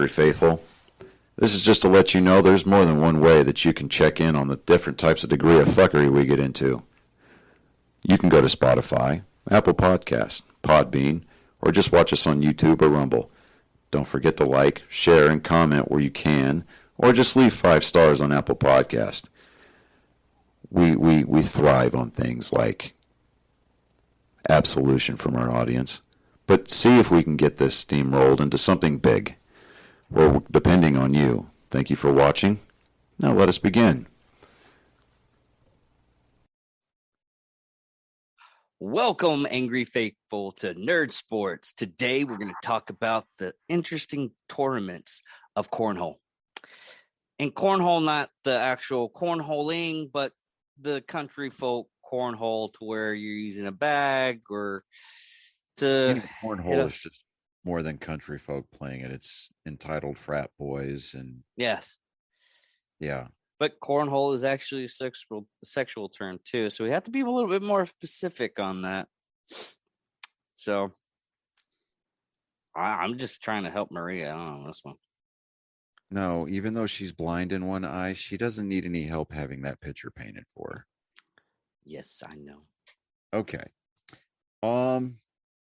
Angry Faithful. This is just to let you know there's more than one way that you can check in on the different types of degree of fuckery we get into. You can go to Spotify, Apple Podcasts, Podbean, or just watch us on YouTube or Rumble. Don't forget to like, share, and comment where you can, or just leave 5 stars on Apple Podcast. We thrive on things like absolution from our audience, but see if we can get this steamrolled into something big. We're depending on you. Thank you for watching. Now let us begin. Welcome, Angry Faithful, to Nerd Sports. Today, we're going to talk about the interesting tournaments of cornhole. And cornhole, not the actual cornholing, but the country folk cornhole to where you're using a bag or to... Cornhole is just more than country folk playing it. It's entitled frat boys and... Yes. Yeah. But cornhole is actually a sexual term too, so we have to be a little bit more specific on that. So I'm just trying to help Maria out on this one. No, even though she's blind in one eye, she doesn't need any help having that picture painted for her. Yes, I know. Okay.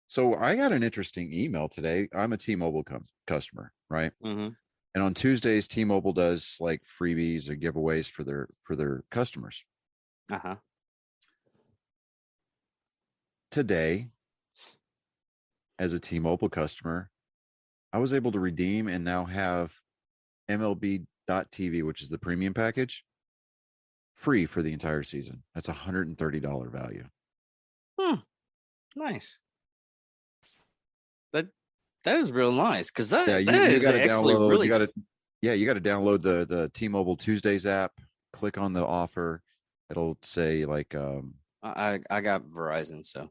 So I got an interesting email today. I'm a T-Mobile customer, right? Mm-hmm. And on Tuesdays, T-Mobile does like freebies or giveaways for their customers. Uh-huh. Today, as a T-Mobile customer, I was able to redeem and now have MLB.TV, which is the premium package, free for the entire season. That's a $130 value. Nice. That is real nice because that you is gotta actually download, really... you got to download the T-Mobile Tuesdays app, click on the offer. It'll say like I got Verizon, so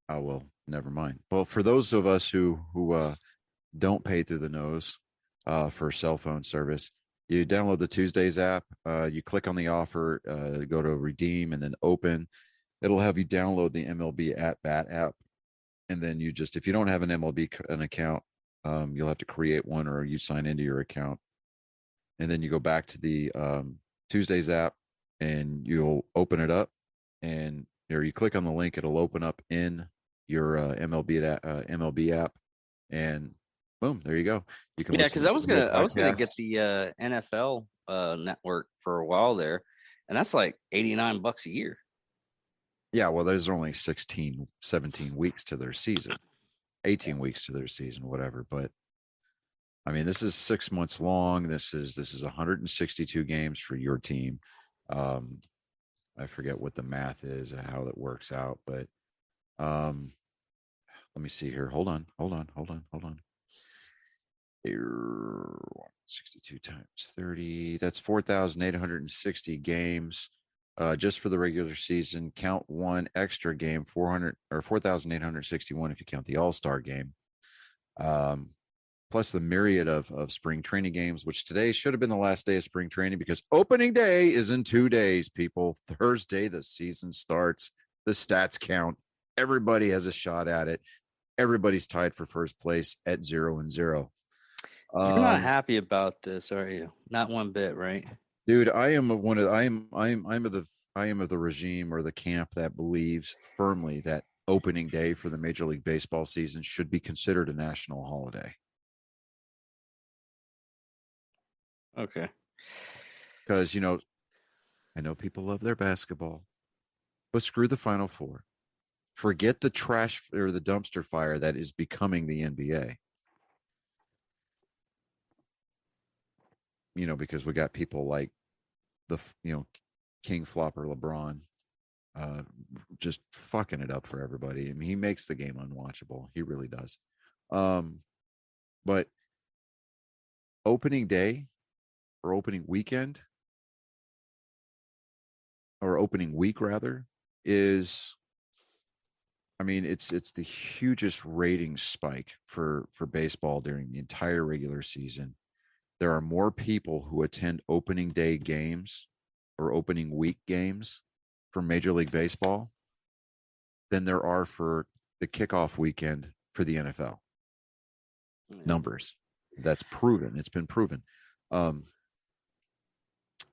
oh well, never mind. Well, for those of us who don't pay through the nose for cell phone service, you download the Tuesdays app, you click on the offer, go to redeem and then open. It'll have you download the MLB at Bat app. And then you just, if you don't have an MLB account, you'll have to create one or you sign into your account. And then you go back to the Tuesdays app and you'll open it up and or you click on the link, it'll open up in your MLB app and boom, there you go. You can because I was gonna get the NFL network for a while there, and that's like $89 a year. Yeah, well, there's only 16, 17 weeks to their season, 18 weeks to their season, whatever. But I mean, this is 6 months long. This is 162 games for your team. I forget what the math is and how that works out, but let me see here. Hold on. Here, 62 times 30. That's 4,860 games. Just for the regular season. Count one extra game, 4,861 if you count the All-Star game. Plus the myriad of spring training games, which today should have been the last day of spring training because opening day is in 2 days, people. Thursday, the season starts. The stats count. Everybody has a shot at it. Everybody's tied for first place at 0-0. You're not happy about this, are you? Not one bit, right? Dude, I am of the regime or the camp that believes firmly that opening day for the Major League Baseball season should be considered a national holiday. Okay. Because, I know people love their basketball, but screw the Final Four. Forget the trash or the dumpster fire that is becoming the NBA. Because we got people like King Flopper LeBron just fucking it up for everybody. I mean, he makes the game unwatchable. He really does. But opening day or opening weekend or opening week rather is, I mean, it's the hugest rating spike for baseball during the entire regular season. There are more people who attend opening day games or opening week games for Major League Baseball than there are for the kickoff weekend for the NFL. Numbers. That's proven. It's been proven.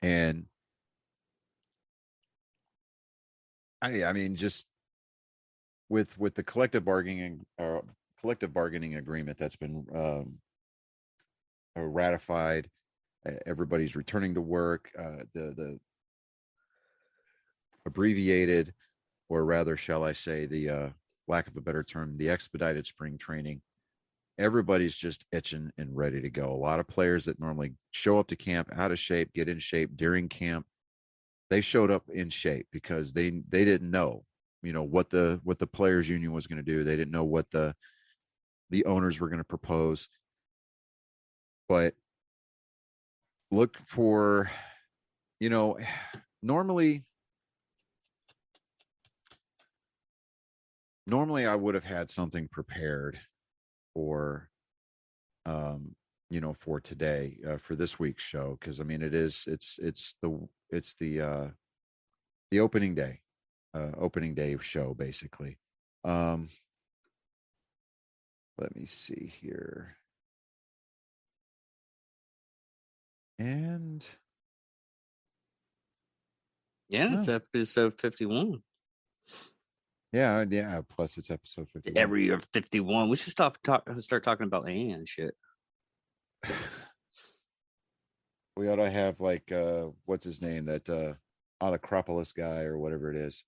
And I mean, just with the collective bargaining agreement that's been ratified, everybody's returning to work. The abbreviated, or rather, shall I say, the lack of a better term, the expedited spring training. Everybody's just itching and ready to go. A lot of players that normally show up to camp out of shape, get in shape during camp, they showed up in shape because they didn't know, what the players union was going to do. They didn't know what the owners were going to propose. But look for, normally I would have had something prepared for for today, for this week's show, because I mean it's the opening day show, basically. Let me see here. And Yeah, it's episode 51. Yeah. Plus, it's episode 51. Every year 51. We should start talking about Anne and shit. We ought to have like what's his name, that Acropolis guy or whatever it is.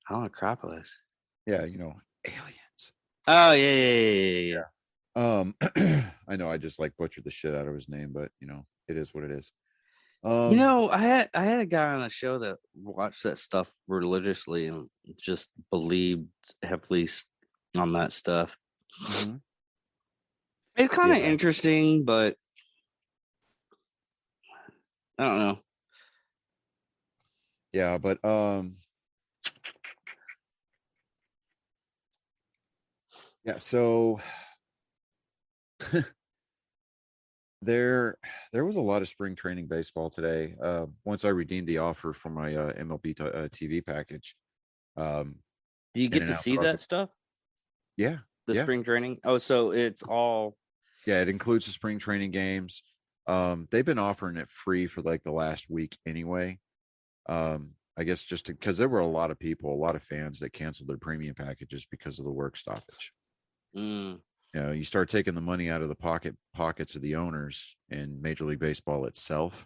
Acropolis. Yeah, aliens. Oh yeah. I know I just like butchered the shit out of his name, but it is what it is. I had a guy on the show that watched that stuff religiously and just believed heavily on that stuff. Mm-hmm. It's kind of interesting, but I don't know. Yeah, but yeah, so there was a lot of spring training baseball today. Once I redeemed the offer for my MLB TV package. Do you get to see that stuff? Yeah. The spring training? Oh, so it's all... Yeah, it includes the spring training games. They've been offering it free for like the last week anyway. I guess just because there were a lot of fans that canceled their premium packages because of the work stoppage. You start taking the money out of the pockets of the owners and Major League Baseball itself,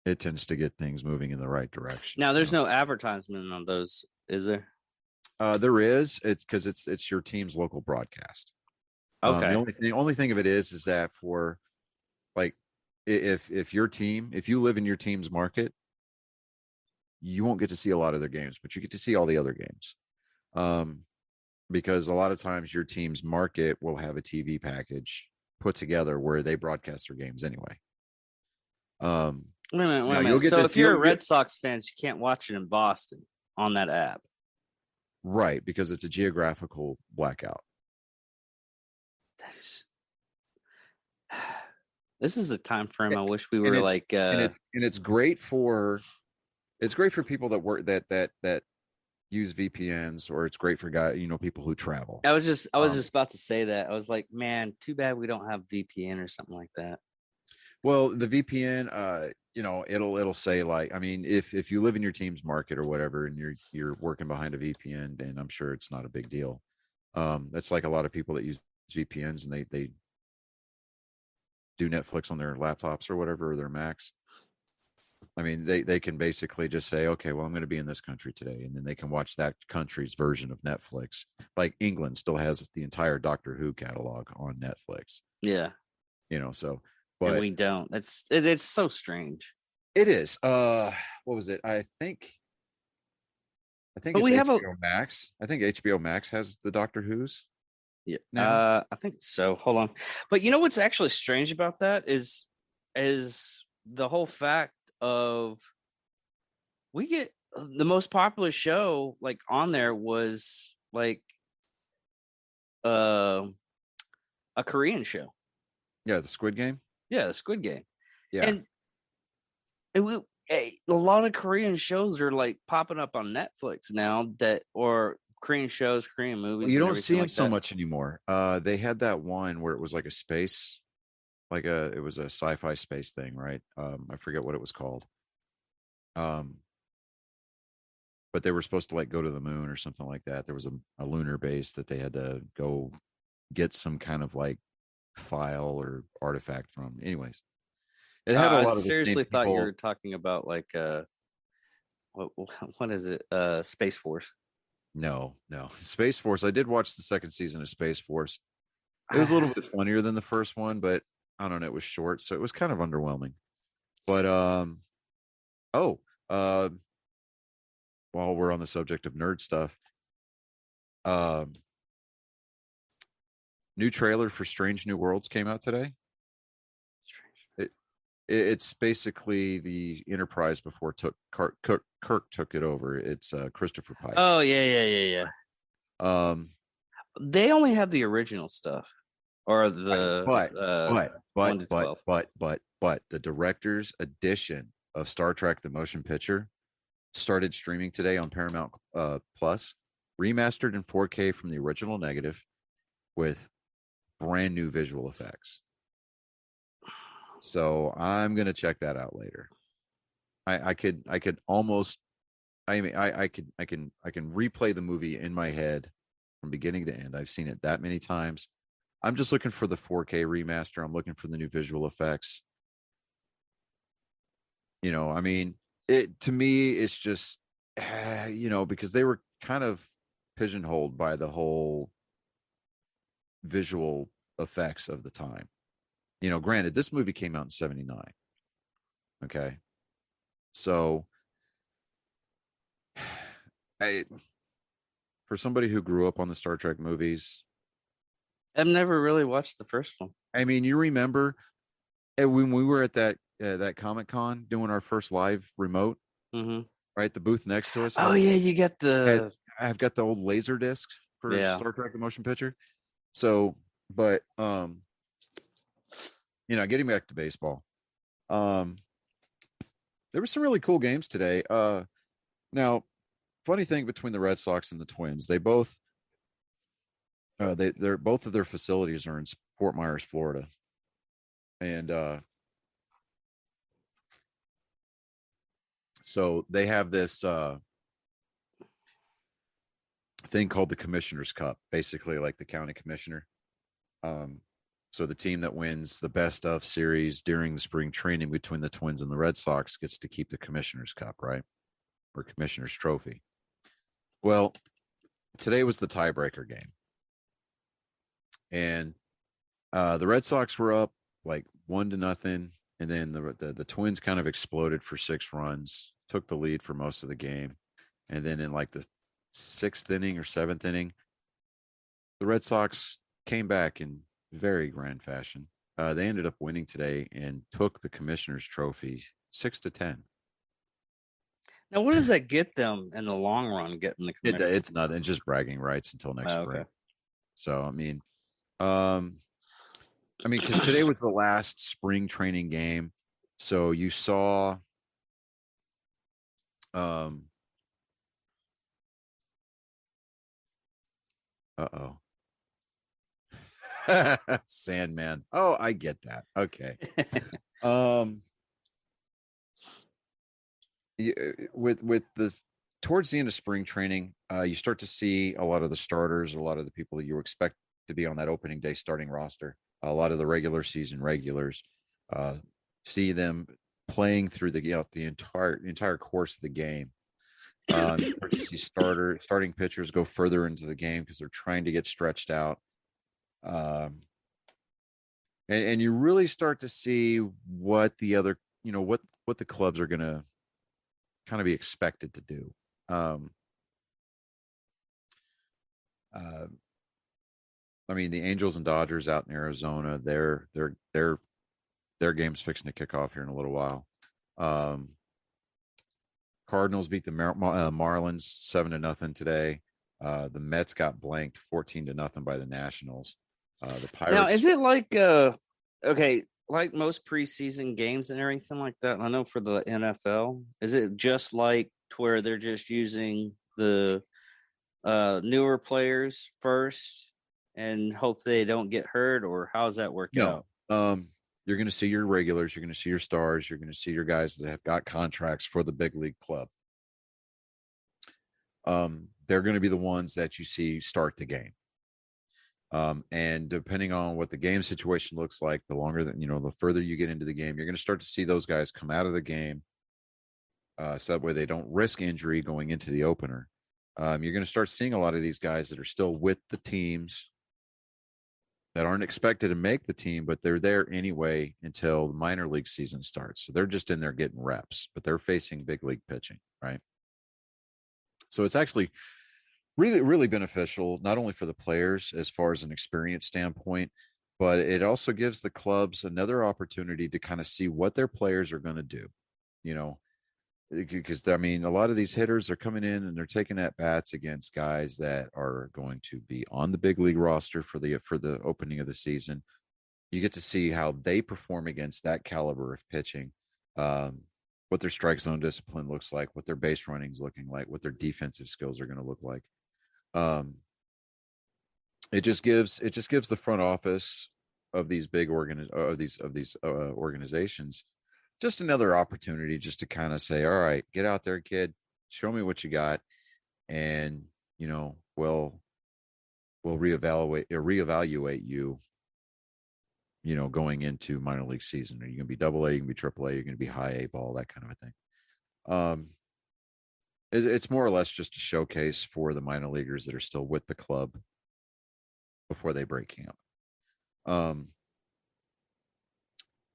it tends to get things moving in the right direction. Now, there's no advertisement on those, is there? There is. It's because it's your team's local broadcast. Okay. The only thing of it is that for like, if you live in your team's market, you won't get to see a lot of their games, but you get to see all the other games. Because a lot of times your team's market will have a TV package put together where they broadcast their games anyway. Wait a minute. So if you're a Red Sox fan, you can't watch it in Boston on that app. Right, because it's a geographical blackout. This is the time frame I wish we were and it's great for people that work that use VPNs, or it's great for people who travel. I was just about to say that. I was like, man, too bad we don't have VPN or something like that. Well, the VPN, it'll say, like, I mean, if you live in your team's market or whatever, and you're working behind a VPN, then I'm sure it's not a big deal. That's like a lot of people that use VPNs and they do Netflix on their laptops or whatever, or their Macs. I mean, they can basically just say, okay, well, I'm going to be in this country today, and then they can watch that country's version of Netflix. Like England still has the entire Doctor Who catalog on Netflix. Yeah. So, but and we don't. It's so strange. It is. What was it? I think but it's HBO Max. I think HBO Max has the Doctor Who's. Yeah. I think so. Hold on. But what's actually strange about that is the whole fact of we get the most popular show like on there was like a Korean show. Yeah, the Squid Game. Yeah, the Squid Game. Yeah, and a lot of Korean shows are like popping up on Netflix now, or Korean shows, Korean movies, Well, you and don't see everything them like so that. much anymore. They had that one where it was like a space, it was a sci-fi space thing, right? I forget what it was called. Um, but they were supposed to like go to the moon or something like that. There was a lunar base that they had to go get some kind of like file or artifact from. Anyways, it had a I lot of the same seriously thought you people. were talking about like what what is it? Space Force. No, no. Space Force. I did watch the second season of Space Force. It was a little Ah, bit funnier than the first one, but I don't know, it was short, so it was kind of underwhelming. But oh, uh while we're on the subject of nerd stuff, um new trailer for Strange New Worlds came out today. strange. It, it's basically the Enterprise before Kirk took it over. It's Christopher Pike. Oh yeah. Um They only have the original stuff, or right, the but 1 to 12. the director's edition of Star Trek the Motion Picture started streaming today on Paramount Plus, remastered in 4K from the original negative with brand new visual effects. So I'm gonna check that out later. I could almost I can replay the movie in my head from beginning to end. I've seen it that many times. I'm just looking for the 4K remaster. I'm looking for the new visual effects. I mean, it to me, it's just, because they were kind of pigeonholed by the whole visual effects of the time. Granted, this movie came out in 79. Okay. So, I, for somebody who grew up on the Star Trek movies, I've never really watched the first one. I mean, you remember when we were at that Comic Con doing our first live remote, Hmm. right? The booth next to us Oh yeah, you got had the I've got the old laser disc for yeah. Star Trek the Motion Picture. So, but getting back to baseball, um, there were some really cool games today. Now, funny thing between the Red Sox and the Twins, they both they're both of their facilities are in Fort Myers, Florida, and so they have this thing called the Commissioner's Cup, basically like the county commissioner. Um, so the team that wins the best of series during the spring training between the Twins and the Red Sox gets to keep the Commissioner's Cup, right? Or Commissioner's Trophy. Well, today was the tiebreaker game. And the Red Sox were up like 1-0. And then the Twins kind of exploded for 6 runs, took the lead for most of the game. And then in like the 6th inning or 7th inning, the Red Sox came back in very grand fashion. They ended up winning today and took the Commissioner's Trophy 6-10. Now, what does that get them in the long run? Getting the commission? It's nothing, it's just bragging rights until next Oh, spring. okay. So um, because today was the last spring training game, so you saw, um, uh oh, Sandman. Oh, I get that. Okay. Um, with the towards the end of spring training, you start to see a lot of the starters, a lot of the people that you expect to be on that opening day starting roster, a lot of the regular season regulars, see them playing through the entire course of the game. You start to see starting pitchers go further into the game because they're trying to get stretched out. Um, and you really start to see what the other, what the clubs are going to kind of be expected to do. Um, uh, I mean, the Angels and Dodgers out in Arizona, their game's fixing to kick off here in a little while. Cardinals beat the Marlins 7-0 today. The Mets got blanked 14-0 by the Nationals. The Now, Pirates. is it like okay, like most preseason games and everything like that? I know for the NFL, is it just like to where they're just using the newer players first and hope they don't get hurt, or how does that work No. out? You're going to see your regulars. You're going to see your stars. You're going to see your guys that have got contracts for the big league club. They're going to be the ones that you see start the game. And depending on what the game situation looks like, the longer that, the further you get into the game, you're going to start to see those guys come out of the game. So that way they don't risk injury going into the opener. You're going to start seeing a lot of these guys that are still with the teams that aren't expected to make the team, but they're there anyway until the minor league season starts. So they're just in there getting reps, but they're facing big league pitching, right? So it's actually really, really beneficial, not only for the players as far as an experience standpoint, but it also gives the clubs another opportunity to kind of see what their players are going to do, because I mean, a lot of these hitters are coming in and they're taking at bats against guys that are going to be on the big league roster for the opening of the season. You get to see how they perform against that caliber of pitching, what their strike zone discipline looks like, what their base running is looking like, what their defensive skills are going to look like. It just gives the front office of these big organizations just another opportunity just to kind of say, all right, get out there, kid, show me what you got. And, we'll reevaluate you, going into minor league season. Are you going to be double A? You can be triple A, you're going to be high A ball, that kind of a thing. It's more or less just a showcase for the minor leaguers that are still with the club before they break camp.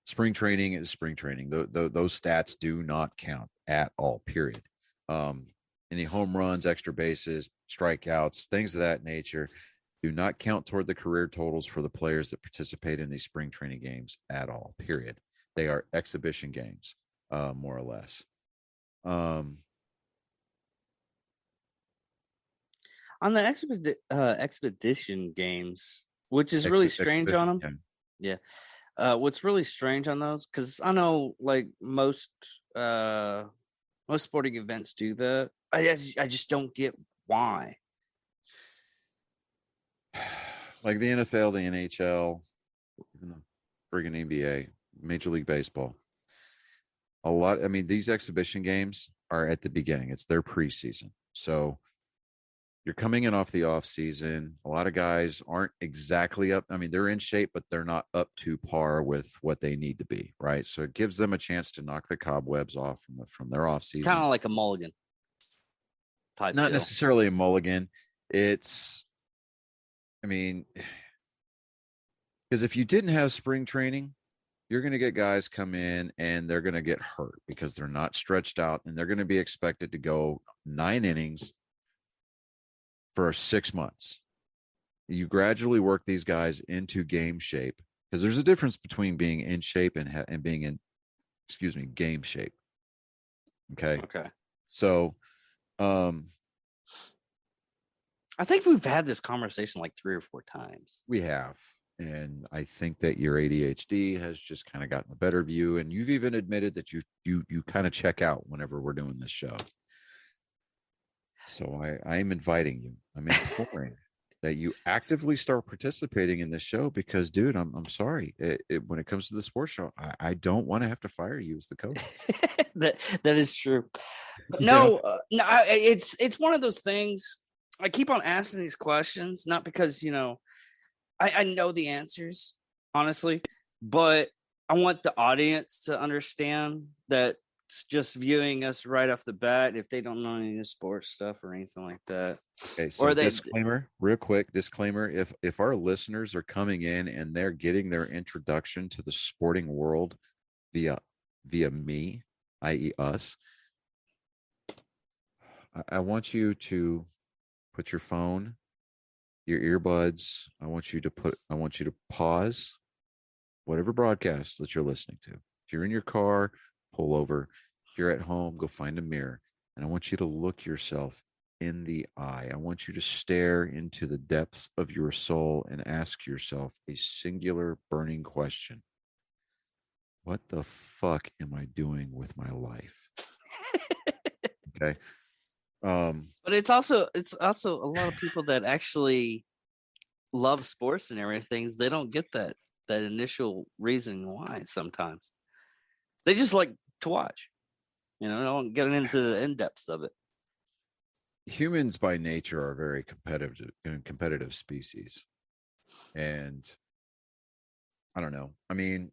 Spring training is spring training. Those stats do not count at all, period. Any home runs, extra bases, strikeouts, things of that nature do not count toward the career totals for the players that participate in these spring training games at all, period. They are exhibition games, more or less. On the expedition games, which is really strange on them. Yeah. What's really strange on those, because I know like most sporting events do that. I just don't get why. Like the NFL, the NHL, even the friggin' NBA, Major League Baseball. These exhibition games are at the beginning. It's their preseason. So you're coming in off the off season. A lot of guys aren't exactly up. I mean, they're in shape, but they're not up to par with what they need to be, right? So it gives them a chance to knock the cobwebs off from their off season. Kind of like a mulligan type. Not necessarily a mulligan. Because if you didn't have spring training, you're going to get guys come in and they're going to get hurt because they're not stretched out, and they're going to be expected to go 9 innings for 6 months. You gradually work these guys into game shape, because there's a difference between being in shape and being in, game shape. Okay. So, I think we've had this conversation like 3 or 4 times. We have. And I think that your ADHD has just kind of gotten the better of you. And you've even admitted that you kind of check out whenever we're doing this show. So I am inviting you. I'm imploring that you actively start participating in this show, because, dude, I'm sorry. When it comes to the sports show, I don't want to have to fire you as the coach. that is true. No, it's one of those things. I keep on asking these questions, not because, I know the answers, honestly, but I want the audience to understand that just viewing us right off the bat, if they don't know any of the sports stuff or anything like that. Okay, so real quick disclaimer. If our listeners are coming in and they're getting their introduction to the sporting world via me, i.e. us, I want you to put your phone, your earbuds. I want you to pause whatever broadcast that you're listening to. If you're in your car, pull over. If you're at home, go find a mirror. And I want you to look yourself in the eye. I want you to stare into the depths of your soul and ask yourself a singular burning question. What the fuck am I doing with my life? Okay. But it's also a lot of people that actually love sports and everything. They don't get that initial reason why. Sometimes they just like to watch. Don't get into the in depths of it. Humans by nature are very competitive species, and I don't know. I mean,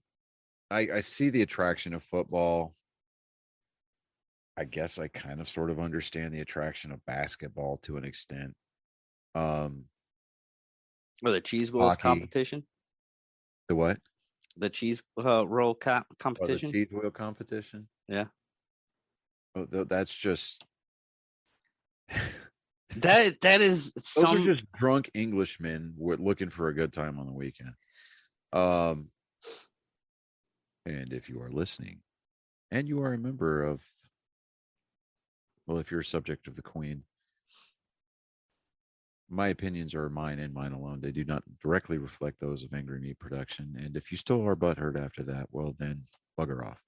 I see the attraction of football. I guess I kind of sort of understand the attraction of basketball to an extent. Um, Or the cheese whiz Hockey, competition, the what? the cheese roll Oh, the competition. cheese wheel competition. Yeah, Oh, that's just that is those are some. just drunk Englishmen looking for a good time on the weekend. Um, and if you are listening, and you are a member of, well, if you're a subject of the Queen, my opinions are mine and mine alone. They do not directly reflect those of Angry Meat Production. And if you still are butthurt after that, well, then bugger off.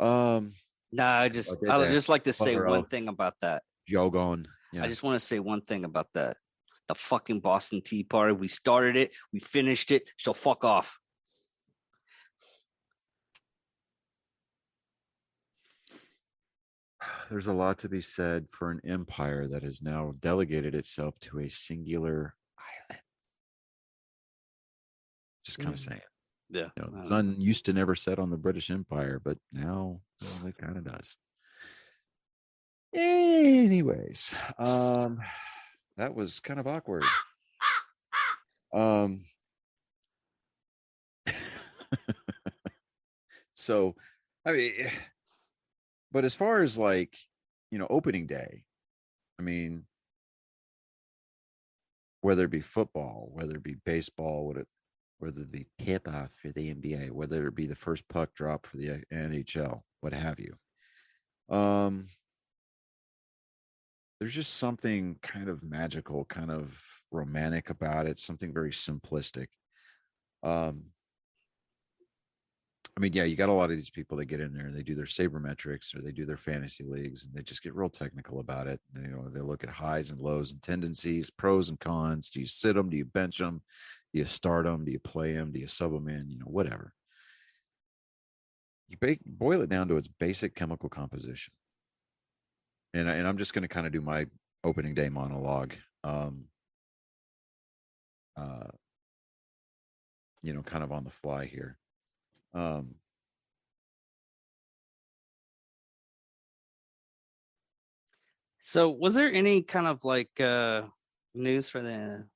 Um, No, I would that. just like to say Bugger one off. thing about that. Jogon. I Yeah. just want to say one thing about that. The fucking Boston Tea Party. We started it, we finished it, so fuck off. There's a lot to be said for an empire that has now delegated itself to a singular island. Just kind of saying. Yeah. The sun used to never set on the British Empire, but now it kind of does. Anyways, that was kind of awkward. So, I mean, but as far as like, opening day, I mean, whether it be football, whether it be baseball, whether it be tip off for the NBA, whether it be the first puck drop for the NHL, what have you. There's just something kind of magical, kind of romantic about it, something very simplistic. I mean, yeah, you got a lot of these people that get in there and they do their sabermetrics or they do their fantasy leagues and they just get real technical about it. And, they look at highs and lows and tendencies, pros and cons. Do you sit them? Do you bench them? Do you start them? Do you play them? Do you sub them in? Whatever. You boil it down to its basic chemical composition. And I'm just going to kind of do my opening day monologue. Kind of on the fly here. So was there any kind of like news for the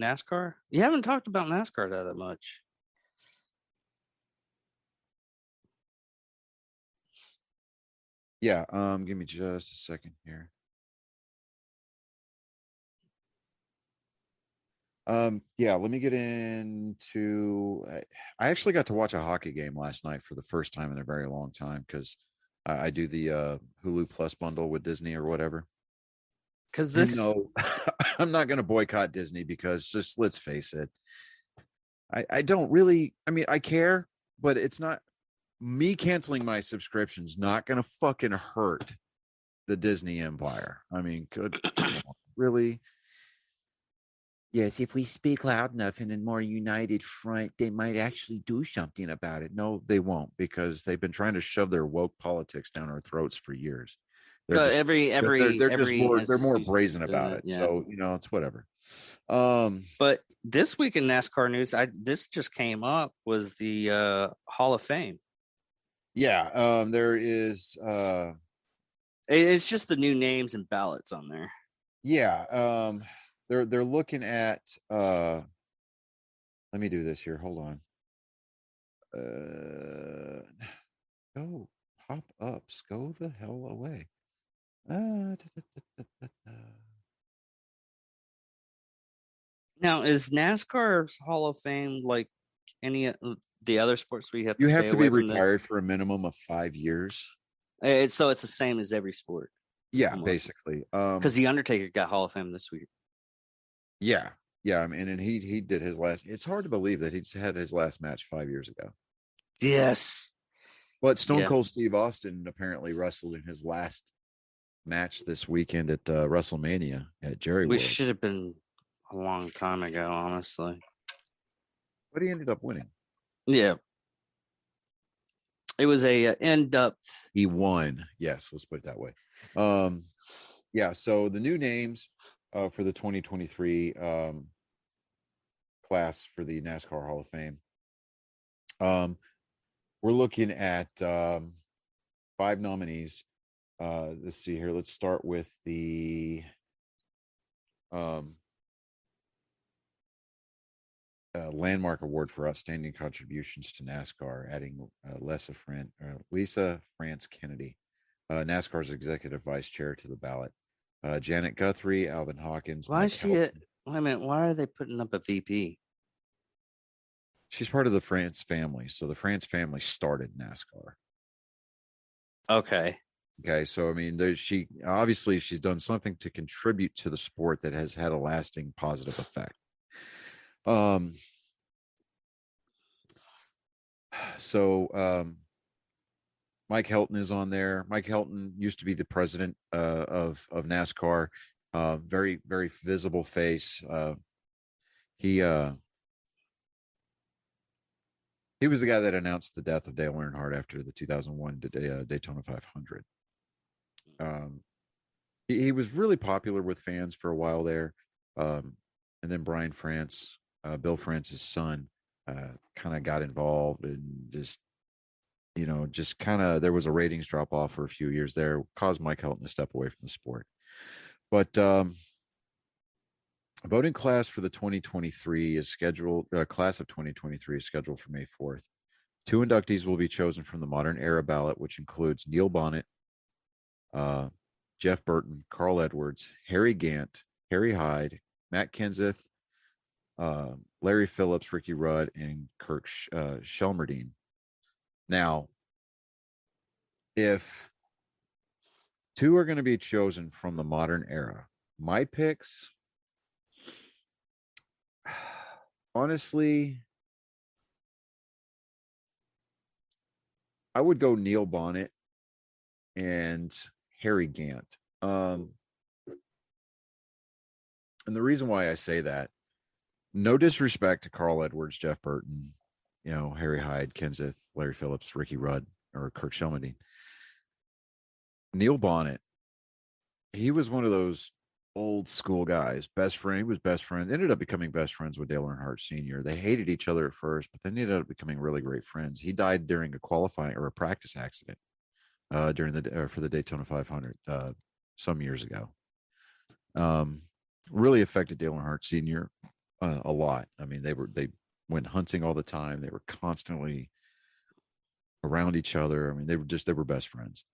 NASCAR? You haven't talked about NASCAR that much. Yeah, give me just a second here. Yeah, let me get into. I actually got to watch a hockey game last night for the first time in a very long time because I do the Hulu Plus bundle with Disney or whatever. Because this, I'm not going to boycott Disney because just let's face it, I don't really. I mean, I care, but it's not me canceling my subscription's not going to fucking hurt the Disney empire. I mean, good, really. Yes, if we speak loud enough in a more united front, they might actually do something about it. No, they won't because they've been trying to shove their woke politics down our throats for years. They're just they're more brazen about it. Yeah. So it's whatever. But this week in NASCAR news, this just came up was the Hall of Fame. Yeah, there is. It's just the new names and ballots on there. Yeah, they're looking at. Let me do this here. Hold on. Go pop-ups. Go the hell away. Now, is NASCAR's Hall of Fame like any of the other sports we have to You stay have to away be from retired for a minimum of 5 years. So it's the same as every sport. Yeah, almost. basically. Because the Undertaker got Hall of Fame this week. Yeah. I mean, and he did his last. It's hard to believe that he's had his last match 5 years ago. Yes. But Stone Cold Steve Austin apparently wrestled in his last match this weekend at WrestleMania at Jerry We World. should have been a long time ago, honestly. But he ended up winning. Yeah. It was a in-depth. He won. Yes, let's put it that way. Yeah, so the new names for the 2023 class for the NASCAR Hall of Fame. We're looking at 5 nominees. Let's see here. Let's start with the landmark award for outstanding contributions to NASCAR, adding Lisa France Kennedy, NASCAR's executive vice chair, to the ballot. Janet Guthrie, Alvin Hawkins. Why is she? Wait a minute. Why are they putting up a VP? She's part of the France family, so the France family started NASCAR. Okay. So I mean, she's done something to contribute to the sport that has had a lasting positive effect. Mike Helton is on there. Mike Helton used to be the president of NASCAR. Very, very visible face. He was the guy that announced the death of Dale Earnhardt after the 2001 Daytona 500. He was really popular with fans for a while there. And then Brian France, Bill France's son, kind of got involved and just kind of, there was a ratings drop off for a few years there, caused Mike Helton to step away from the sport. But voting class for the 2023 is scheduled, class of 2023 is scheduled for May 4th. 2 inductees will be chosen from the modern era ballot, which includes Neil Bonnet, Jeff Burton, Carl Edwards, Harry Gant, Harry Hyde, Matt Kenseth, Larry Phillips, Ricky Rudd, and Kirk Shelmerdine. Now, if 2 are going to be chosen from the modern era, my picks, honestly, I would go Neil Bonnet and Harry Gant. And the reason why I say that, no disrespect to Carl Edwards, Jeff Burton, Harry Hyde, Kenseth, Larry Phillips, Ricky Rudd, or Kirk Shelmerdine. Neil Bonnet, he was one of those old school guys. Best friend. He was best friend. Ended up becoming best friends with Dale Earnhardt Sr. They hated each other at first, but then ended up becoming really great friends. He died during a qualifying or a practice accident for the Daytona 500 some years ago. Really affected Dale Earnhardt Sr. A lot. I mean, they went hunting all the time. They were constantly around each other. I mean, they were best friends.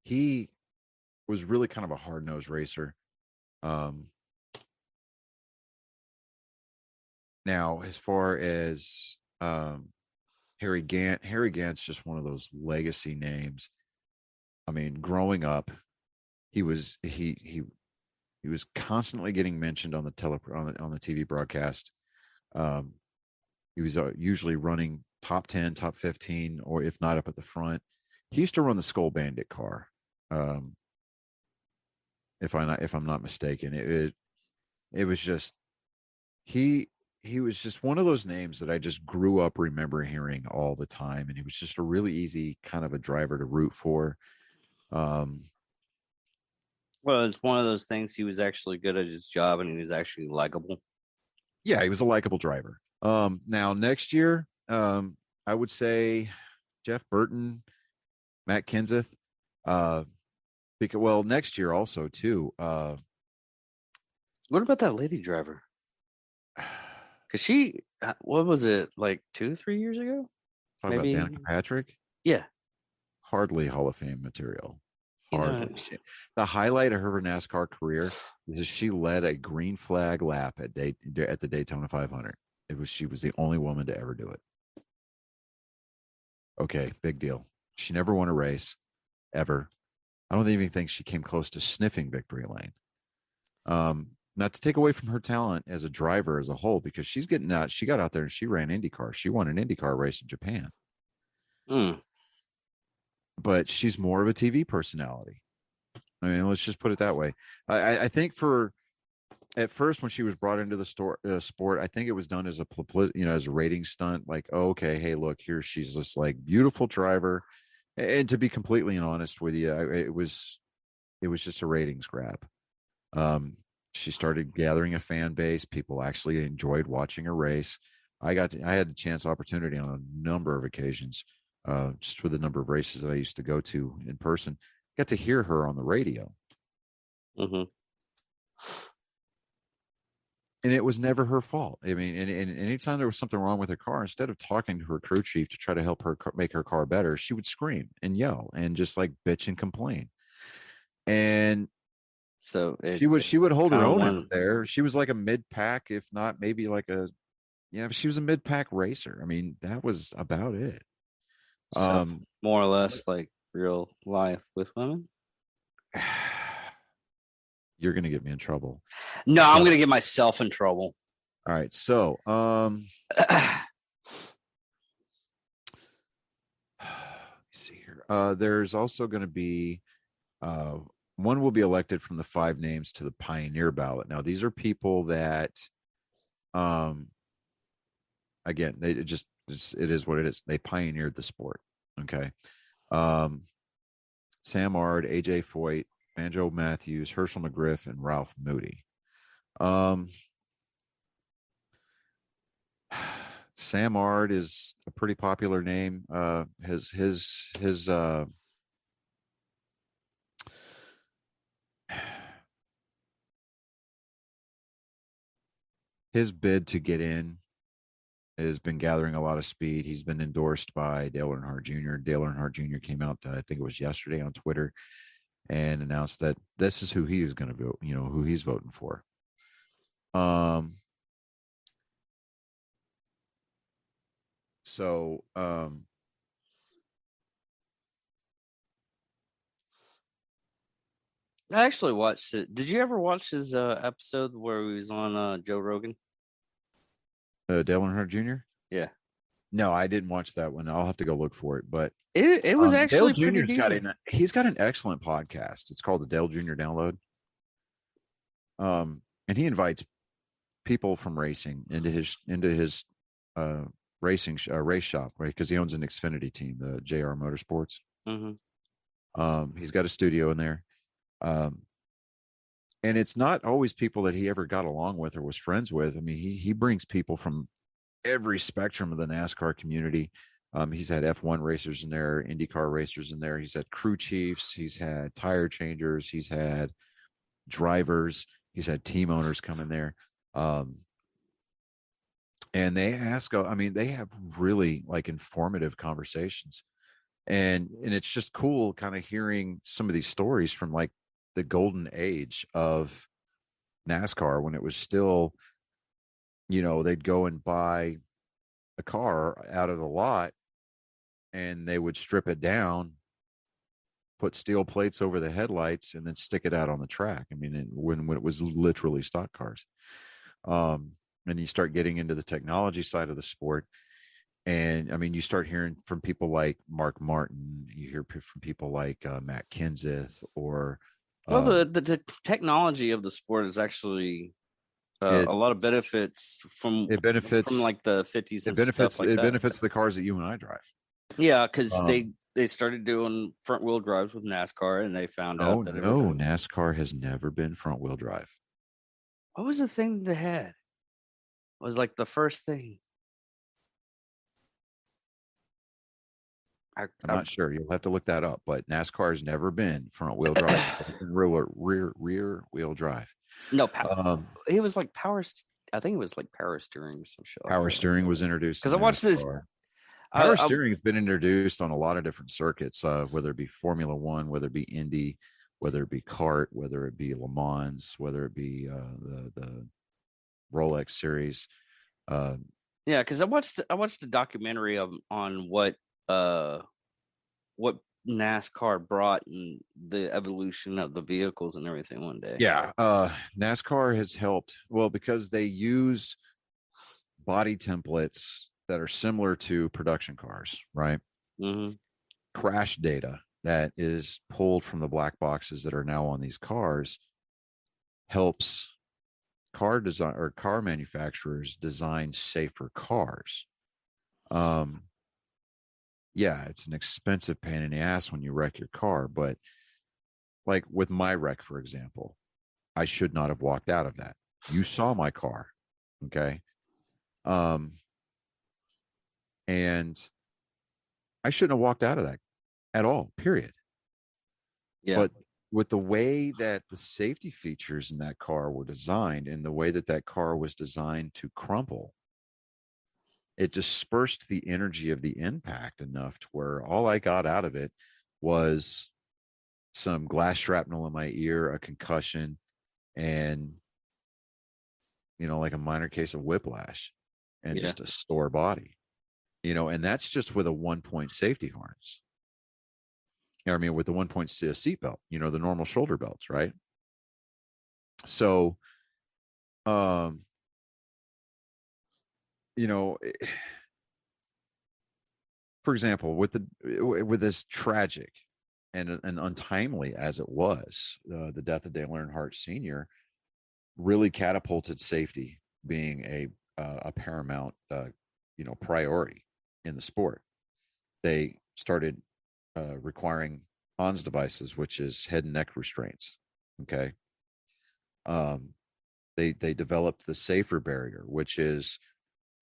He was really kind of a hard-nosed racer. Now, as far as Harry Gant's just one of those legacy names. I mean, growing up, he was constantly getting mentioned on the TV broadcast. He was usually running top 10, top 15, or if not up at the front. He used to run the Skull Bandit car. If I'm not mistaken, it was just he was just one of those names that I just grew up remember hearing all the time, and he was just a really easy kind of a driver to root for. Well, it's one of those things. He was actually good at his job, and he was actually likable. Yeah, he was a likable driver. Now next year, I would say Jeff Burton, Matt Kenseth. Because next year also too. What about that lady driver? Because she, what was it, like 2-3 years ago? Talking about Danica Patrick? Yeah. Hardly Hall of Fame material. Hardly. The highlight of her NASCAR career is she led a green flag lap at the Daytona 500. She was the only woman to ever do it. Okay, big deal. She never won a race, ever. I don't even think she came close to sniffing victory lane. Not to take away from her talent as a driver as a whole, because she got out there and she ran IndyCar. She won an IndyCar race in Japan. but she's more of a TV personality. I mean, let's just put it that way. I think for at first when she was brought into the sport, I think it was done as a as a rating stunt. Like, oh, okay, hey, look, here she's this like beautiful driver, and to be completely honest with you, it was just a ratings grab. She started gathering a fan base. People actually enjoyed watching her race. I had a chance opportunity on a number of occasions, just for the number of races that I used to go to in person. Got to hear her on the radio. Mm-hmm. And it was never her fault. I mean, and anytime there was something wrong with her car, instead of talking to her crew chief to try to help her make her car better, she would scream and yell and just like bitch and complain. And So she would hold her own out one. there. She was like a mid pack, if not maybe like a she was a mid pack racer. I mean, that was about it. So more or less like real life with women. You're gonna get me in trouble. No, I'm gonna get myself in trouble. All right, so let's see here. There's also going to be one will be elected from the 5 names to the pioneer ballot. Now, these are people that, again, it is what it is. They pioneered the sport. Okay. Sam Ard, AJ Foyt, Banjo Matthews, Herschel McGriff, and Ralph Moody. Sam Ard is a pretty popular name. His bid to get in has been gathering a lot of speed. He's been endorsed by Dale Earnhardt Jr. Dale Earnhardt Jr. came out, I think it was yesterday, on Twitter, and announced that this is who he is going to vote. Who he's voting for. So I actually watched it. Did you ever watch his episode where he was on Joe Rogan? Dale Earnhardt Jr.? Yeah. No, I didn't watch that one. I'll have to go look for it. But it was actually Dale pretty Jr.'s decent. he's got an excellent podcast. It's called the Dale Jr. Download. And he invites people from racing into his race shop, right? Because he owns an Xfinity team, the JR Motorsports. Mm-hmm. He's got a studio in there. And it's not always people that he ever got along with or was friends with. I mean, he brings people from every spectrum of the NASCAR community. He's had F1 racers in there, IndyCar racers in there. He's had crew chiefs. He's had tire changers. He's had drivers. He's had team owners come in there. And they they have really like informative conversations. And it's just cool kind of hearing some of these stories from like the golden age of NASCAR, when it was still, they'd go and buy a car out of the lot and they would strip it down, put steel plates over the headlights, and then stick it out on the track. I mean, when it was literally stock cars. And you start getting into the technology side of the sport. And I mean, you start hearing from people like Mark Martin, you hear from people like Matt Kenseth, or well, the technology of the sport is actually a lot of benefits from like the 50s. It benefits the cars that you and I drive. Yeah, because they started doing front wheel drives with NASCAR, and they found out that NASCAR has never been front wheel drive. What was the thing they had? It was like the first thing. I'm not sure. You'll have to look that up. But NASCAR has never been front wheel drive. rear wheel drive. No, it was like power. I think it was like power steering or some shit. Power steering was introduced because I watched this. Power steering has been introduced on a lot of different circuits, whether it be Formula One, whether it be Indy, whether it be kart, whether it be Le Mans, whether it be the Rolex series. Yeah, because I watched the documentary on what NASCAR brought and the evolution of the vehicles and everything one day. Yeah, NASCAR has helped because they use body templates that are similar to production cars, right? Mm-hmm. Crash data that is pulled from the black boxes that are now on these cars helps car manufacturers design safer cars. Yeah, it's an expensive pain in the ass when you wreck your car, but like with my wreck, for example, I should not have walked out of that. You saw my car. Okay. Um, and I shouldn't have walked out of that at all, period. Yeah. But with the way that the safety features in that car were designed and the way that that car was designed to crumple, it dispersed the energy of the impact enough to where all I got out of it was some glass shrapnel in my ear, a concussion, and, like a minor case of whiplash and Yeah. just a sore body, and that's just with a 1 point safety harness. I mean, with the 1 point seat belt, the normal shoulder belts, right? So, um, for example, with this tragic and untimely as it was, the death of Dale Earnhardt Sr. really catapulted safety being a paramount, priority in the sport. They started requiring HANS devices, which is head and neck restraints. Okay. They developed the safer barrier, which is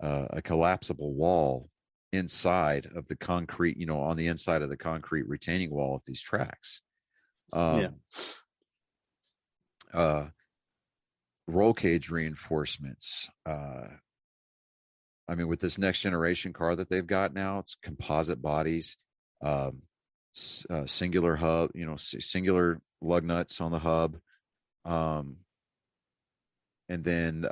a collapsible wall inside of the concrete, on the inside of the concrete retaining wall of these tracks. Roll cage reinforcements. I mean, with this next generation car that they've got now, it's composite bodies, singular hub, singular lug nuts on the hub. And then,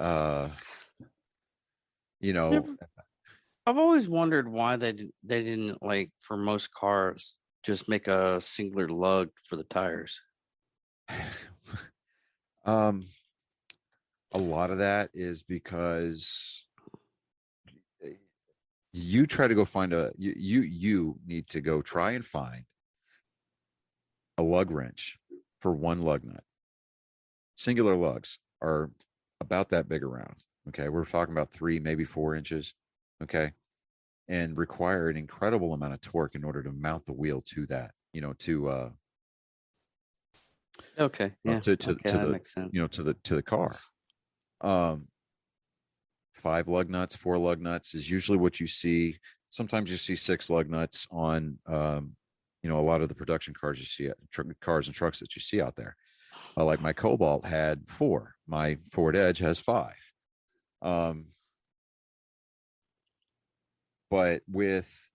I've always wondered why they didn't, like, for most cars, just make a singular lug for the tires. A lot of that is because you try to go find you need to go try and find a lug wrench for one lug nut. Singular lugs are about that big around. Okay. We're talking about 3, maybe 4 inches. Okay. And require an incredible amount of torque in order to mount the wheel to that, okay. Yeah. to that the, makes sense. to the car. 5 lug nuts, 4 lug nuts is usually what you see. Sometimes you see 6 lug nuts on, a lot of the production cars you see, cars and trucks that you see out there. Like my Cobalt had 4. My Ford Edge has 5. But with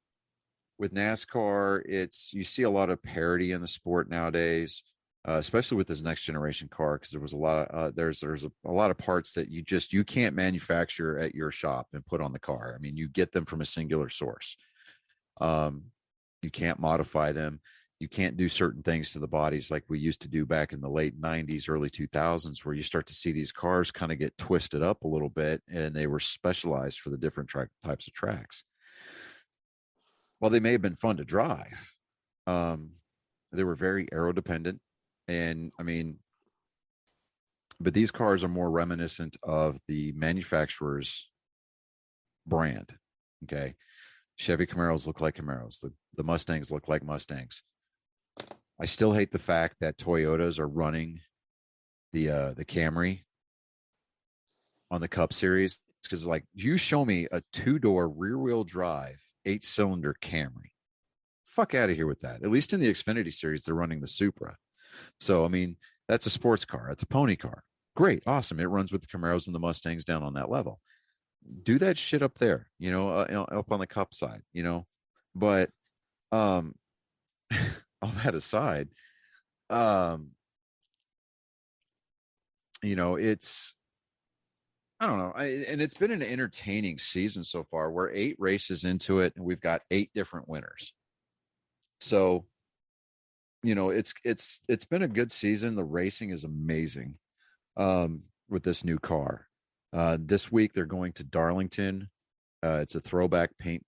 NASCAR, you see a lot of parity in the sport nowadays, especially with this next generation car, because there was a lot of there's a lot of parts that you can't manufacture at your shop and put on the car. I mean, you get them from a singular source. You can't modify them. You can't do certain things to the bodies like we used to do back in the late 90s, early 2000s, where you start to see these cars kind of get twisted up a little bit, and they were specialized for the different types of tracks. Well, they may have been fun to drive. They were very aero dependent. And I mean, but these cars are more reminiscent of the manufacturer's brand. Okay. Chevy Camaros look like Camaros. The Mustangs look like Mustangs. I still hate the fact that Toyotas are running the Camry on the Cup Series, because, like, you show me a 2-door rear-wheel drive 8-cylinder Camry, fuck out of here with that. At least in the Xfinity Series, they're running the Supra. So, I mean, that's a sports car. That's a pony car. Great. Awesome. It runs with the Camaros and the Mustangs down on that level. Do that shit up there, up on the Cup side, but, all that aside, it's, I don't know. And it's been an entertaining season so far. We're 8 races into it, and we've got 8 different winners. So, it's been a good season. The racing is amazing with this new car. This week they're going to Darlington. It's a throwback paint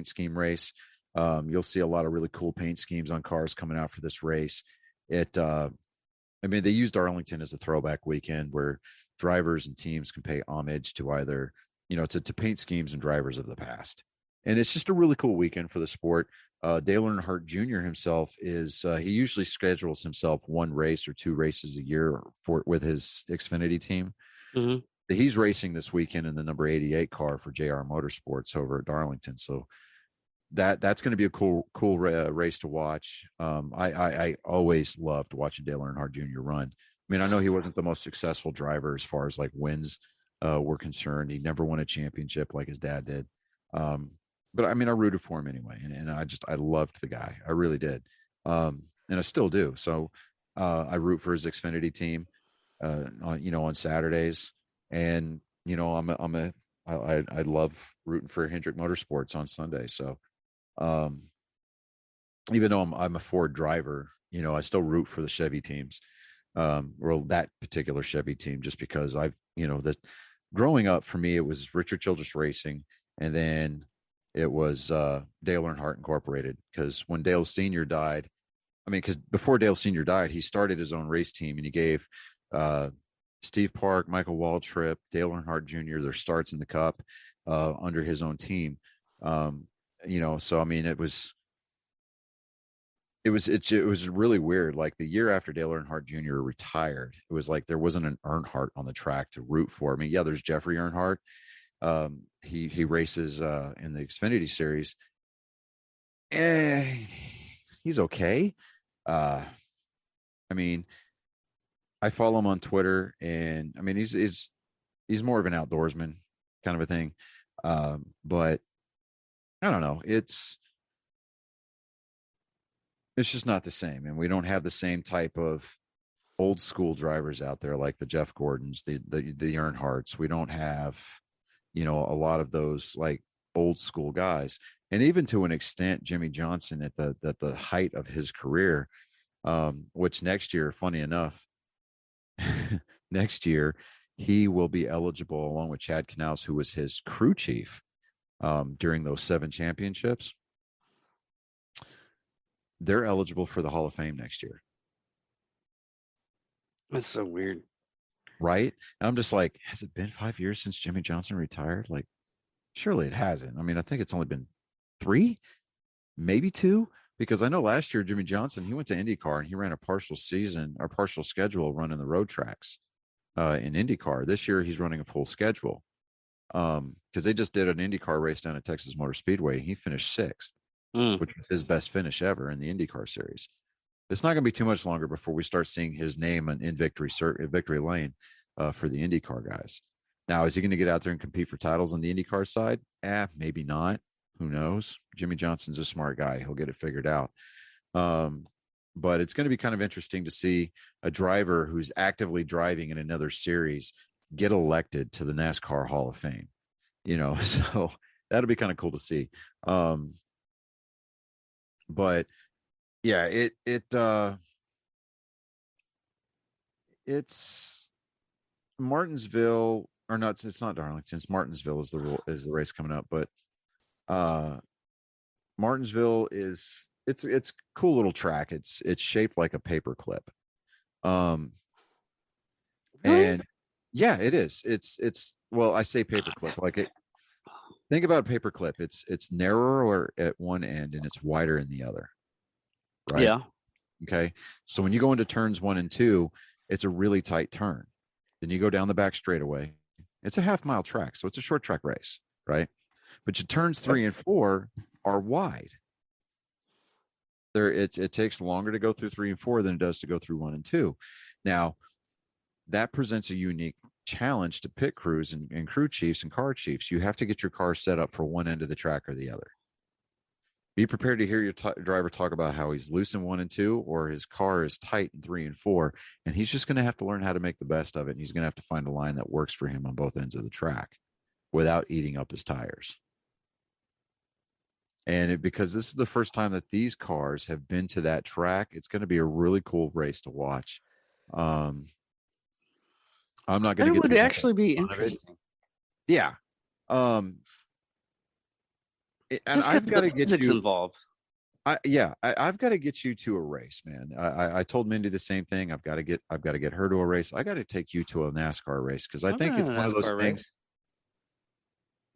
scheme race. You'll see a lot of really cool paint schemes on cars coming out for this race. I mean, they used Arlington as a throwback weekend where drivers and teams can pay homage to either, to paint schemes and drivers of the past. And it's just a really cool weekend for the sport. Dale Earnhardt Jr. himself he usually schedules himself one race or two races a year with his Xfinity team. Mhm. He's racing this weekend in the number 88 car for JR Motorsports over at Darlington. So that's going to be a cool race to watch. I always loved watching Dale Earnhardt Jr. run. I mean, I know he wasn't the most successful driver as far as like wins were concerned. He never won a championship like his dad did. But I mean, I rooted for him anyway, and I loved the guy. I really did, and I still do. So I root for his Xfinity team, on Saturdays, and I love rooting for Hendrick Motorsports on Sunday. So even though I'm a Ford driver, I still root for the Chevy teams, or that particular Chevy team, just because growing up for me, it was Richard Childress Racing, and then it was Dale Earnhardt Incorporated. Because when Dale Sr. died, because before Dale Sr. died, he started his own race team, and he gave Steve Park, Michael Waltrip, Dale Earnhardt Jr. their starts in the Cup under his own team. So I mean, it was really weird. Like the year after Dale Earnhardt Jr. retired, it was like there wasn't an Earnhardt on the track to root for. I mean, yeah, there's Jeffrey Earnhardt. He races in the Xfinity series. He's okay. I mean, I follow him on Twitter, and I mean, he's more of an outdoorsman kind of a thing. But I don't know. It's just not the same, and we don't have the same type of old school drivers out there like the Jeff Gordons, the Earnhardts. We don't have, a lot of those like old school guys, and even to an extent, Jimmy Johnson at the height of his career, which next year, funny enough, next year he will be eligible along with Chad Knaus, who was his crew chief during those 7 championships. They're eligible for the Hall of Fame next year. That's so weird. Right? And I'm just like, has it been 5 years since Jimmy Johnson retired? Like, surely it hasn't. I mean, I think it's only been 3, maybe 2, because I know last year Jimmy Johnson, he went to IndyCar and he ran a partial season or partial schedule running the road tracks in IndyCar. This year he's running a full schedule because they just did an IndyCar race down at Texas Motor Speedway. He finished 6th, which was his best finish ever in the IndyCar series. It's not going to be too much longer before we start seeing his name in victory lane for the IndyCar guys. Now, is he going to get out there and compete for titles on the IndyCar side? Maybe not. Who knows? Jimmy Johnson's a smart guy. He'll get it figured out. But it's going to be kind of interesting to see a driver who's actively driving in another series get elected to the NASCAR Hall of Fame. So that'll be kind of cool to see. But yeah, it's Martinsville, or not. It's not Darlington. It's Martinsville is the race coming up. But Martinsville it's a cool little track. It's shaped like a paperclip. Really? And yeah, it is. It's well, I say paperclip like it. Think about a paperclip. It's narrower at one end and it's wider in the other. Right. Yeah. Okay. So when you go into turns 1 and 2, it's a really tight turn. Then you go down the back straightaway. It's a half-mile track, so it's a short track race, right? But your turns 3 and 4 are wide. It takes longer to go through 3 and 4 than it does to go through 1 and 2. Now, that presents a unique challenge to pit crews and crew chiefs and car chiefs. You have to get your car set up for one end of the track or the other. Be prepared to hear your driver talk about how he's loose in 1 and 2, or his car is tight in 3 and 4, and he's just going to have to learn how to make the best of it. And he's going to have to find a line that works for him on both ends of the track without eating up his tires. And because this is the first time that these cars have been to that track, it's going to be a really cool race to watch. I'm not going to get. It would actually be interesting. Yeah. and Just because I've got the to get physics you. involved. I've got to get you to a race, man. I told Mindy the same thing. I've got to get her to a race. I got to take you to a NASCAR race because I I've been think in it's a one of those NASCAR things. race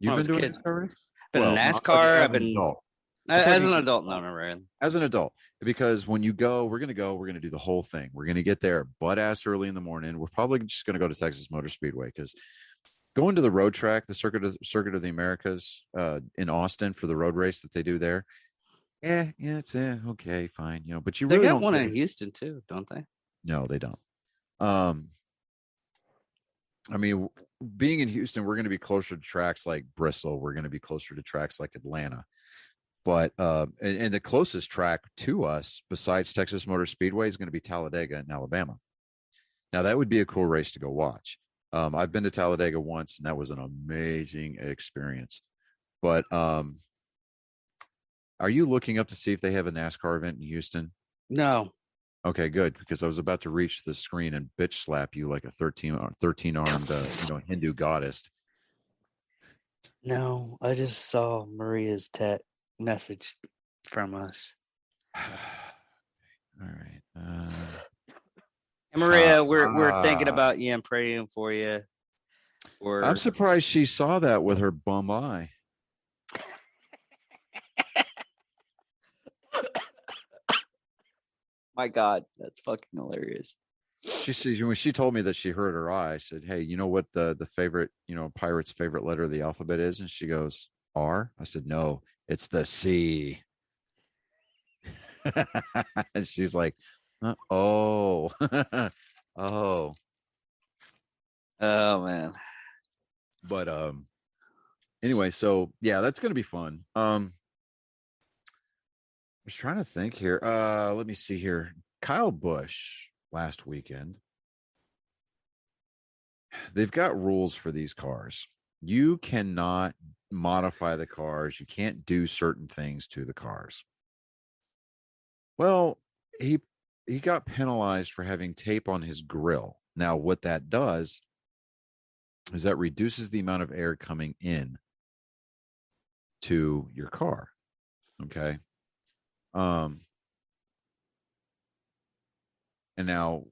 when You've I been was a doing a kid. NASCAR race? Been in Well, no, I'm talking NASCAR. as I've an been adult. I'm as talking an adult. No, never ran. as an adult because when you go, we're going to do the whole thing. We're going to get there butt ass early in the morning. We're probably just going to go to Texas Motor Speedway because going to the road track, the circuit of the Americas in Austin for the road race that they do there. Yeah, it's okay, fine, but you They really got don't one get in it. Houston too, don't they? No, they don't. Um, I mean, being in Houston, we're going to be closer to tracks like Bristol. We're going to be closer to tracks like Atlanta. But and the closest track to us besides Texas Motor Speedway is going to be Talladega in Alabama. Now that would be a cool race to go watch. I've been to Talladega once, and that was an amazing experience. But are you looking up to see if they have a NASCAR event in Houston? No, Okay, good, because I was about to reach the screen and bitch slap you like a 13 armed Hindu goddess. no. I just saw Maria's message from us. All right. And Maria, we're thinking about you and praying for you. I'm Or surprised she saw that with her bum eye. my God, that's fucking hilarious. She said when she told me that she hurt her eye, I said, "Hey, you know what the favorite pirate's favorite letter of the alphabet is?" And she goes, "R." I said, "No, it's the C." And she's like, "Oh, oh." Oh man. But anyway, so yeah, that's gonna be fun. I was trying to think here. Let me see here. Kyle Busch last weekend. They've got rules for these cars. You cannot modify the cars. You can't do certain things to the cars. Well, he got penalized for having tape on his grill. Now, what that does is that reduces the amount of air coming in to your car. Okay. And now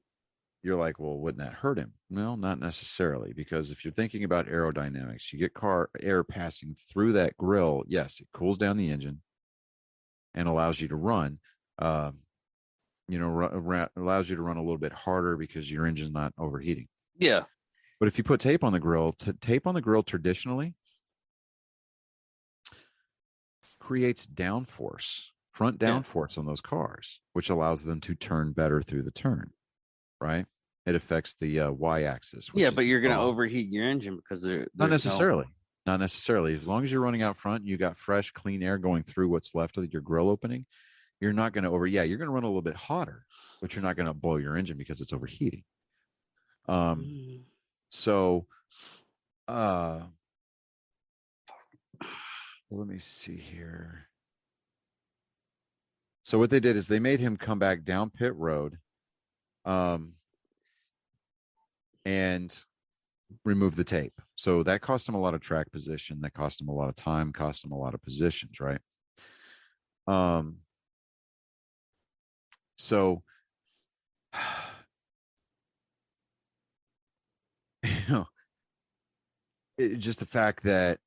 you're like, well, wouldn't that hurt him? No, not necessarily, because if you're thinking about aerodynamics, you get car air passing through that grill. Yes, it cools down the engine and allows you to run. Allows you to run a little bit harder because your engine's not overheating. Yeah. But if you put tape on the grill, tape on the grill traditionally creates downforce, front downforce on those cars, which allows them to turn better through the turn. Right? It affects the y-axis. Yeah, but you're going to overheat your engine because there's not necessarily. Not necessarily. As long as you're running out front, you got fresh, clean air going through what's left of your grill opening. You're not going to you're going to run a little bit hotter, but you're not going to blow your engine because it's overheating. So, let me see here. So what they did is they made him come back down pit road, and remove the tape. So that cost him a lot of track position. That cost him a lot of time, cost him a lot of positions, right? So just the fact that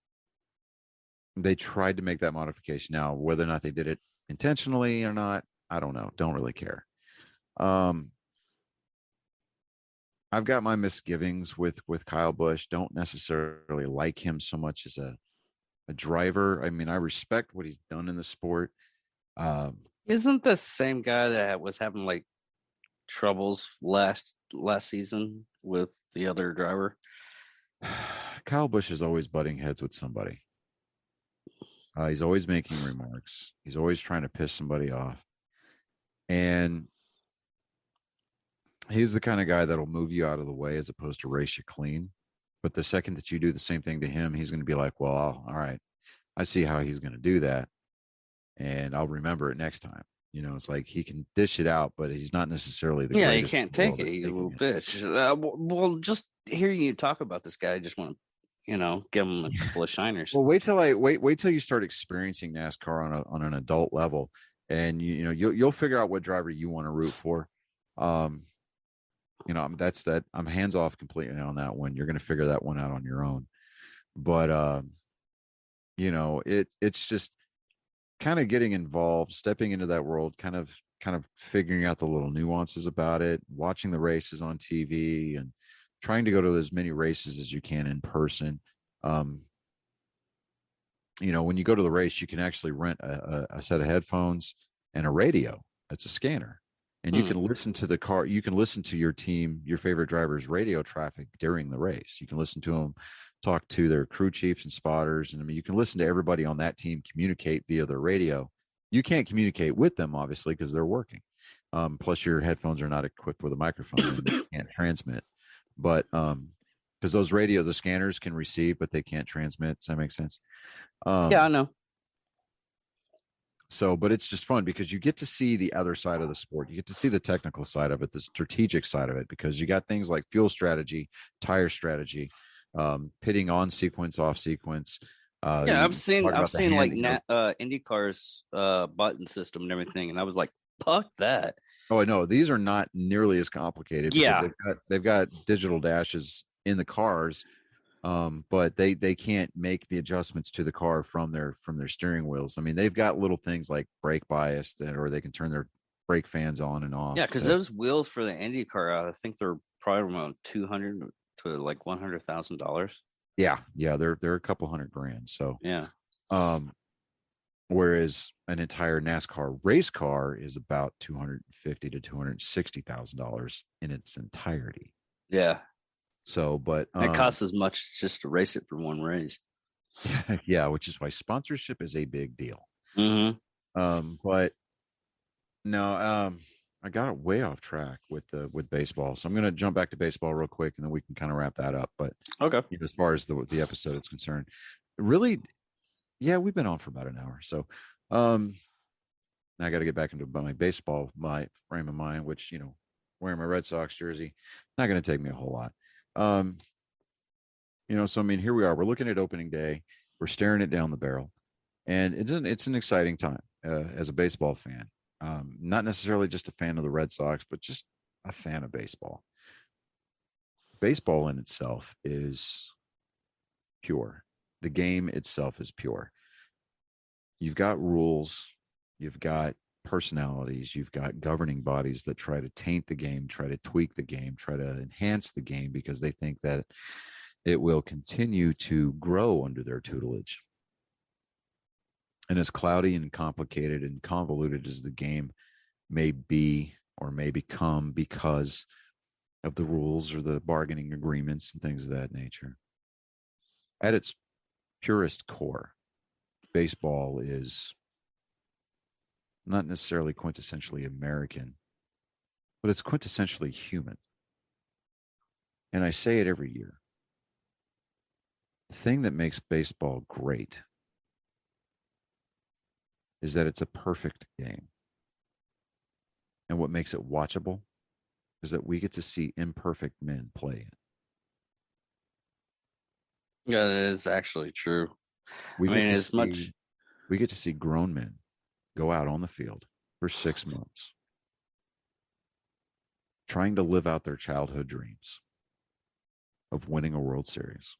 they tried to make that modification. Now, whether or not they did it intentionally or not, I don't know. Don't really care. I've got my misgivings with Kyle Busch. Don't necessarily like him so much as a driver. I mean, I respect what he's done in the sport. Isn't the same guy that was having like troubles last season with the other driver? Kyle Busch is always butting heads with somebody. He's always making remarks. He's always trying to piss somebody off. And he's the kind of guy that'll move you out of the way as opposed to race you clean. But the second that you do the same thing to him, he's going to be like, well, all right, I see how he's going to do that. And I'll remember it next time. It's like he can dish it out, but he's not necessarily the greatest. He can't take it. He's a little bitch. Well, just hearing you talk about this guy, I just want to give them a couple of shiners. Well, wait till you start experiencing NASCAR on an adult level, and you'll figure out what driver you want to root for. Um, that's that. I'm hands off completely on that one. You're going to figure that one out on your own. But it's just kind of getting involved, stepping into that world, kind of figuring out the little nuances about it, watching the races on TV, and trying to go to as many races as you can in person. Um, when you go to the race, you can actually rent a set of headphones and a radio. That's a scanner. And you can listen to the car. You can listen to your team, your favorite driver's radio traffic during the race. You can listen to them talk to their crew chiefs and spotters. And I mean, you can listen to everybody on that team communicate via their radio. You can't communicate with them, obviously, because they're working. Plus, your headphones are not equipped with a microphone and they can't transmit. But because the scanners can receive, but they can't transmit. Does that make sense? Yeah, I know. So, but it's just fun because you get to see the other side of the sport. You get to see the technical side of it, the strategic side of it, because you got things like fuel strategy, tire strategy, pitting on sequence, off sequence. Yeah, I've seen like handling IndyCar's button system and everything, and I was like, fuck that. Oh, I know. These are not nearly as complicated because Yeah. they've got digital dashes in the cars, but they can't make the adjustments to the car from their steering wheels. I mean, they've got little things like brake bias or they can turn their brake fans on and off. Yeah, because those wheels for the IndyCar, I think they're probably around $200 to like $100,000. Yeah, they're a couple $100,000. So yeah. Whereas an entire NASCAR race car is about $250,000 to $260,000 in its entirety. Yeah. So, but it costs as much just to race it for one race. Yeah, which is why sponsorship is a big deal. But no, I got it way off track with baseball, so I'm going to jump back to baseball real quick, and then we can kind of wrap that up. But okay, as far as the episode is concerned, really, yeah, we've been on for about an hour, so now I got to get back into my baseball, my frame of mind, which wearing my Red Sox jersey, not going to take me a whole lot. So I mean, here we are. We're looking at opening day. We're staring it down the barrel, and it's an exciting time as a baseball fan. Not necessarily just a fan of the Red Sox, but just a fan of baseball. Baseball in itself is pure. The game itself is pure. You've got rules, you've got personalities, you've got governing bodies that try to taint the game, try to tweak the game, try to enhance the game because they think that it will continue to grow under their tutelage. And as cloudy and complicated and convoluted as the game may be or may become because of the rules or the bargaining agreements and things of that nature, at its purest core, baseball is not necessarily quintessentially American, but it's quintessentially human. And I say it every year. The thing that makes baseball great is that it's a perfect game. And what makes it watchable is that we get to see imperfect men play it. Yeah, that is actually true. We get to see grown men go out on the field for 6 months trying to live out their childhood dreams of winning a World Series.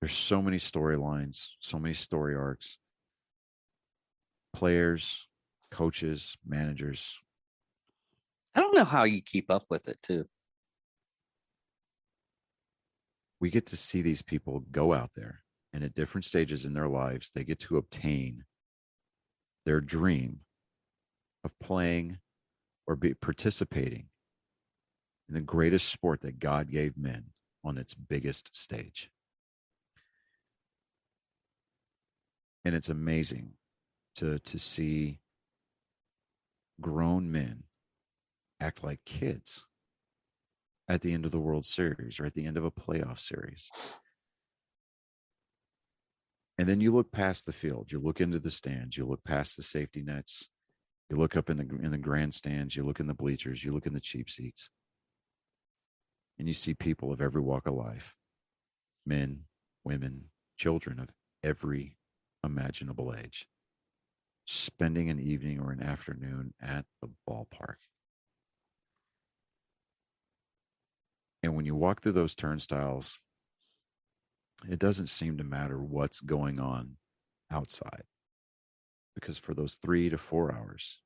There's so many storylines, so many story arcs, players, coaches, managers. I don't know how you keep up with it too. We get to see these people go out there and at different stages in their lives, they get to obtain their dream of playing or participating in the greatest sport that God gave men on its biggest stage. And it's amazing to see grown men act like kids at the end of the World Series or at the end of a playoff series. And then you look past the field, you look into the stands, you look past the safety nets, you look up in the grandstands, you look in the bleachers, you look in the cheap seats. and you see people of every walk of life, men, women, children of every imaginable age, spending an evening or an afternoon at the ballpark. And when you walk through those turnstiles, it doesn't seem to matter what's going on outside, because for those 3 to 4 hours,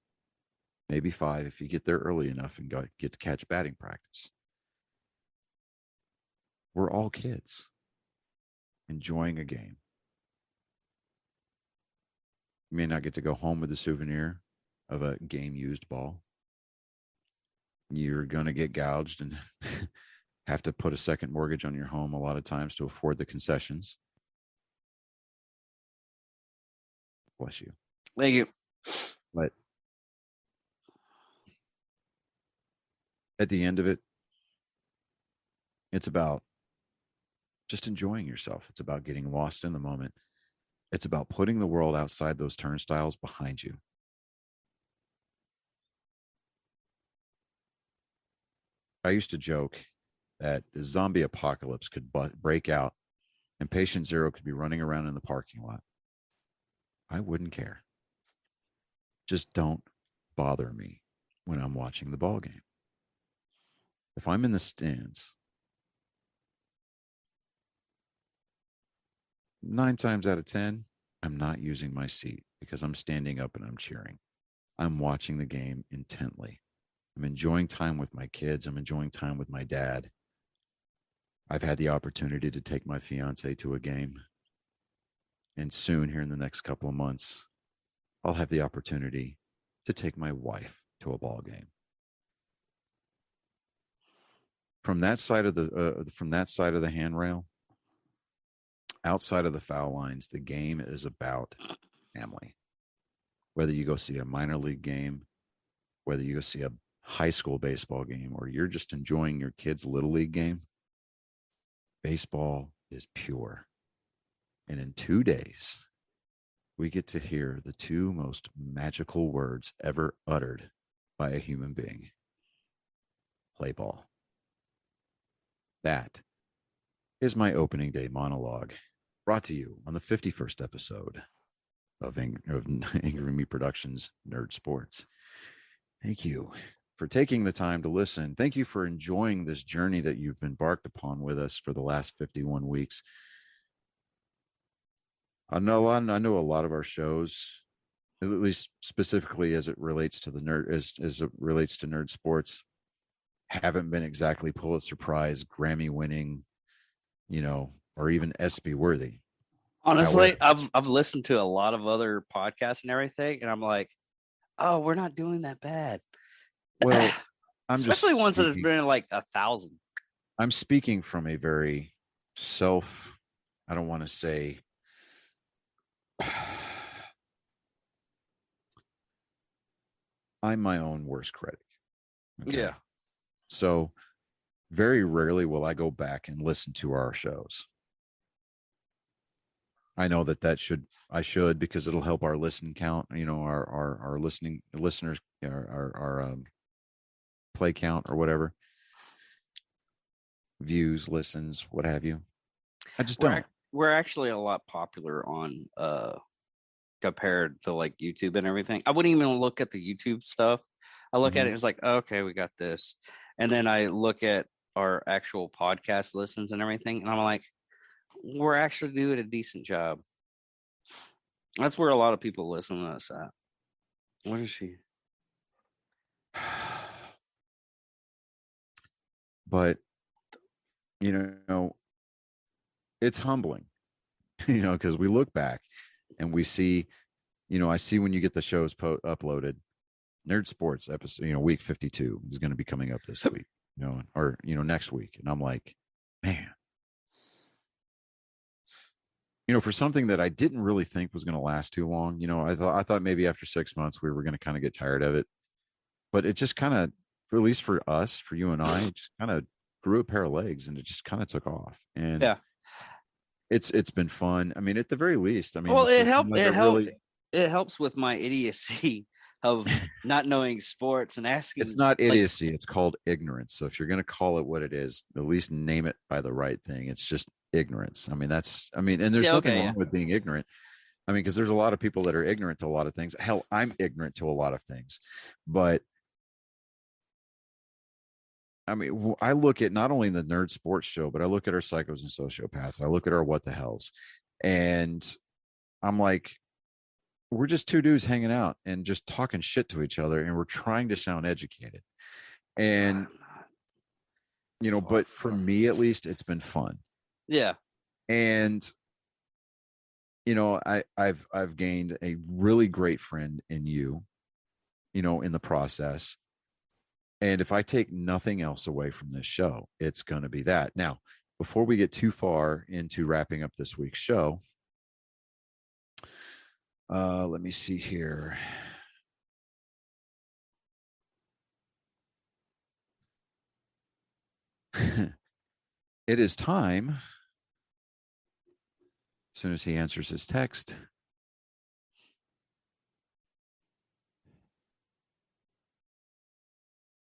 maybe 5 if you get there early enough and get to catch batting practice, we're all kids enjoying a game. You may not get to go home with a souvenir of a game used ball. You're going to get gouged and have to put a second mortgage on your home a lot of times to afford the concessions. Bless you. Thank you. But at the end of it, it's about just enjoying yourself. It's about getting lost in the moment. It's about putting the world outside those turnstiles behind you. I used to joke that the zombie apocalypse could break out and patient zero could be running around in the parking lot. I wouldn't care. Just don't bother me when I'm watching the ball game. If I'm in the stands, 9 times out of 10, I'm not using my seat because I'm standing up and I'm cheering. I'm watching the game intently. I'm enjoying time with my kids. I'm enjoying time with my dad. I've had the opportunity to take my fiance to a game. And soon, here in the next couple of months, I'll have the opportunity to take my wife to a ball game. From that side of the handrail, outside of the foul lines, the game is about family. Whether you go see a minor league game, whether you go see a high school baseball game, or you're just enjoying your kid's little league game, baseball is pure. And in 2 days, we get to hear the 2 most magical words ever uttered by a human being: play ball. That is my opening day monologue, brought to you on the 51st episode of Angry Me Productions Nerd Sports. Thank you for taking the time to listen. Thank you for enjoying this journey that you've embarked upon with us for the last 51 weeks. I know a lot of our shows, at least specifically as it relates to the nerd, as it relates to nerd sports, haven't been exactly Pulitzer Prize, Grammy winning, or even ESPY worthy. Honestly, I've listened to a lot of other podcasts and everything, and I'm like, oh, we're not doing that bad. Well, especially ones that have been like 1,000. I'm speaking from a very I don't want to say I'm my own worst critic. Okay? Yeah. So very rarely will I go back and listen to our shows. I know I should because it'll help our listen count, our listeners, our play count or whatever, views, listens, what have you. I just don't. We're actually a lot popular on compared to like YouTube and everything. I wouldn't even look at the YouTube stuff. I look at it, it's like, okay, we got this. And then I look at our actual podcast listens and everything, and I'm like, we're actually doing a decent job. That's where a lot of people listen to us at. What is she? But, it's humbling, because we look back and we see, I see when you get the shows uploaded, Nerd Sports episode, week 52 is going to be coming up this week, or next week. And I'm like, man, for something that I didn't really think was going to last too long, I thought maybe after 6 months we were going to kind of get tired of it, but it just kind of, at least for us, for you and I, it just kind of grew a pair of legs and it just kind of took off. And yeah, it's been fun. I mean, at the very least, well, it helps with my idiocy of not knowing sports and It's asking not like idiocy. It's called ignorance. So if you're going to call it what it is, at least name it by the right thing. It's just ignorance. And there's yeah, nothing okay, yeah. wrong with being ignorant. I mean, because there's a lot of people that are ignorant to a lot of things. Hell, I'm ignorant to a lot of things. But I mean, I look at not only the Nerd Sports Show, but I look at our psychos and sociopaths. I look at our what the hells. And I'm like, we're just two dudes hanging out and just talking shit to each other. And we're trying to sound educated. And, but for me at least, it's been fun. Yeah. And, I've gained a really great friend in you, in the process. And if I take nothing else away from this show, it's going to be that. Now, before we get too far into wrapping up this week's show, let me see here. It is time. As soon as he answers his text.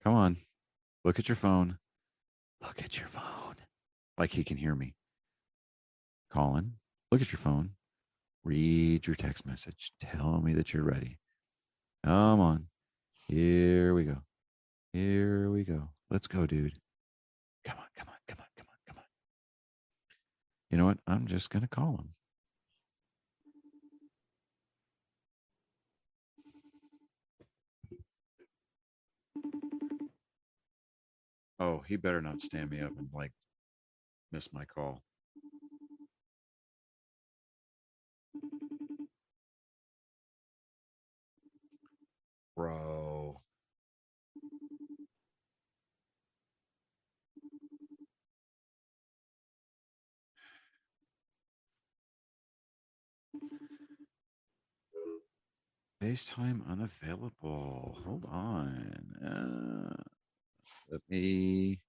Come on. Look at your phone. Look at your phone. Like he can hear me. Colin, look at your phone. Read your text message. Tell me that you're ready. Come on. Here we go. Here we go. Let's go, dude. Come on, come on, come on, come on, come on. You know what? I'm just going to call him. Oh, he better not stand me up and miss my call. Bro. FaceTime unavailable. Hold on. Let me.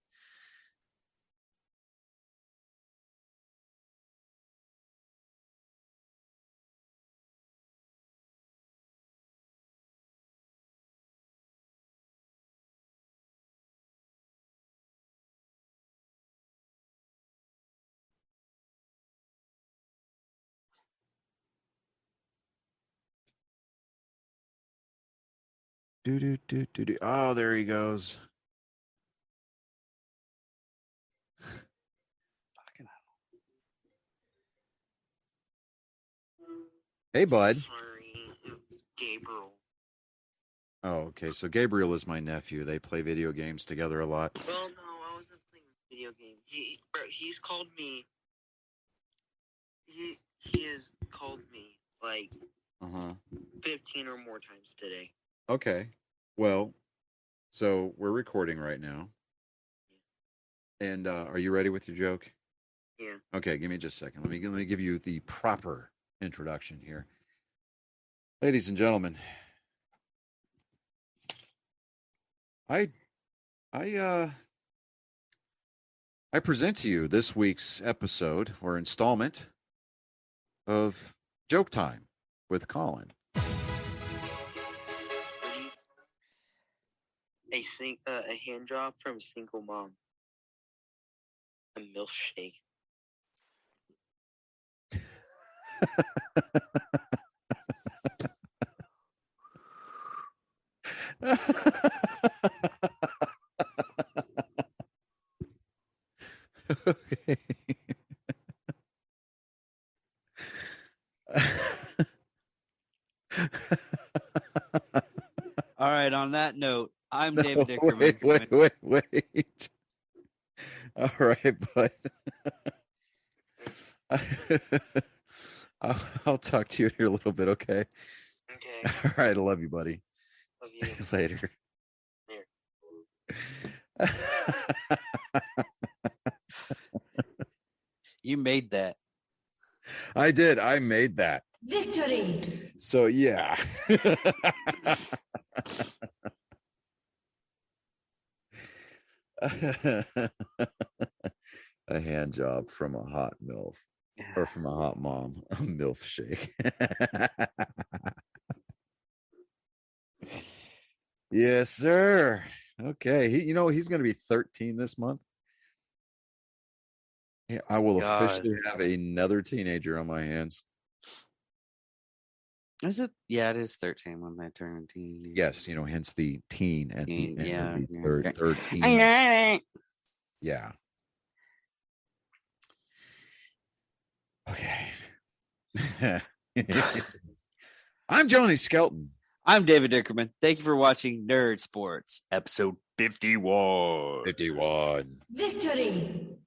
Do. Oh, there he goes. Hey, bud. Sorry, it's Gabriel. Oh, okay. So Gabriel is my nephew. They play video games together a lot. Well, no, I wasn't playing video games. He's called me. He has called me like 15 or more times today. Okay. Well, so we're recording right now. And are you ready with your joke? Yeah. Okay, give me just a second. Let me give you the proper introduction here. Ladies and gentlemen, I present to you this week's episode or installment of Joke Time with Colin. A hand job from a single mom. A milkshake. Okay. All right. On that note, I'm David Dickerman. Wait. All right, bud. I'll talk to you here a little bit, okay? Okay. All right, I love you, buddy. Love you. Later. You made that. I did. I made that. Victory. So, yeah. A hand job from a hot MILF or from a hot mom, a MILF shake. Yes, sir. Okay. He's going to be 13 this month. Yeah, I will God. officially have another teenager on my hands. Is it? Yeah, it is 13 when they turn teen. Yes, hence the teen at the Teen, end yeah, of the yeah, third, okay. 13. Yeah. Okay. I'm Johnny Skelton. I'm David Dickerman. Thank you for watching Nerd Sports, episode 51. 51. Victory!